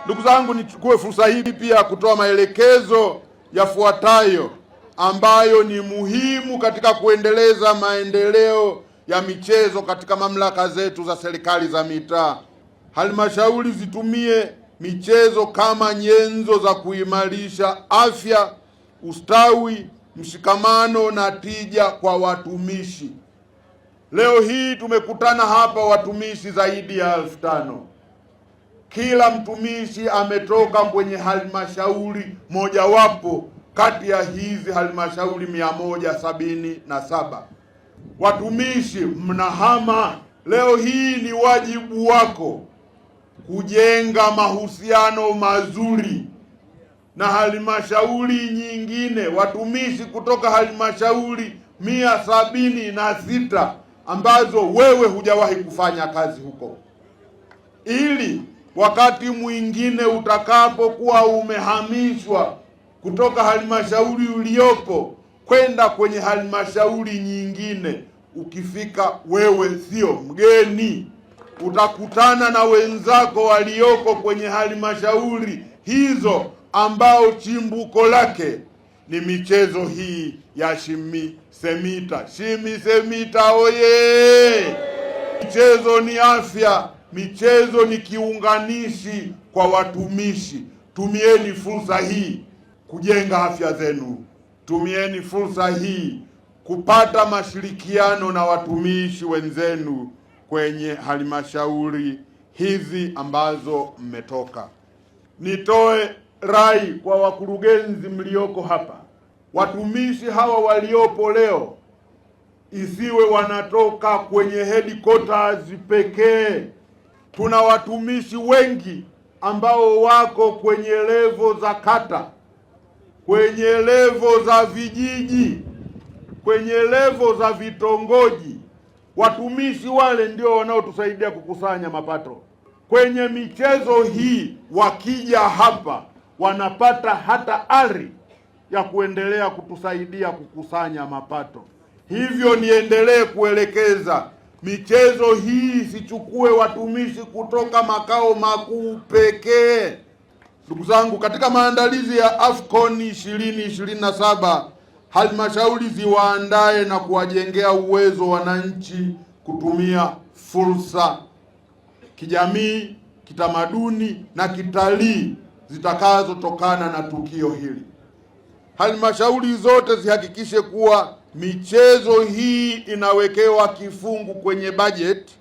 Ndugu zangu, nichukue fursa hii pia kutoa maelekezo yafuatayo ambayo ni muhimu katika kuendeleza maendeleo ya michezo katika mamlaka zetu za serikali za mitaa. Halmashauri zitumie michezo kama nyenzo za kuimarisha afya, ustawi, mshikamano na tija kwa watumishi. Leo hii tumekutana hapa watumishi zaidi ya 5,000. Kila mtumishi ametoka kwenye halmashauri mojawapo kati ya hizi halmashauri 177. Watumishi mnahama. Leo hii ni wajibu wako kujenga mahusiano mazuri na halmashauri nyingine, watumishi kutoka halmashauri 176 ambazo wewe hujawahi kufanya kazi huko, ili wakati mwingine utakapokuwa umehamishwa kutoka halmashauri uliopo kwenda kwenye halmashauri nyingine, ukifika wewe sio mgeni, utakutana na wenzako walioko kwenye halmashauri hizo ambao chimbuko lake ni michezo hii ya SHIMI-SEMITA. SHIMI-SEMITA oye! Michezo ni afya, michezo ni kiunganishi kwa watumishi. Tumieni fursa hii kujenga afya zenu. Tumieni fursa hii kupata mashirikiano na watumishi wenzenu kwenye halmashauri hizi ambazo mmetoka. Nitoe rai kwa wakurugenzi mlioko hapa. Watumishi hawa waliopo leo isiwe wanatoka kwenye headquarters pekee. Tuna watumishi wengi ambao wako kwenye levo za kata, kwenye levo za vijiji, kwenye levo za vitongoji. Watumishi wale ndio wanaotusaidia kukusanya mapato. Kwenye michezo hii wakija hapa wanapata hata ari ya kuendelea kutusaidia kukusanya mapato. Hivyo niendelee kuelekeza michezo hii isichukue watumishi kutoka makao makuu pekee. Ndugu zangu, katika maandalizi ya AFCON 2027 halmashauri ziwaandae na kuwajengea uwezo wananchi kutumia fursa kijamii, kitamaduni na kitalii zitakazotokana na tukio hili. Halmashauri zote zihakikishe kuwa michezo hii inawekewa kifungu kwenye bajeti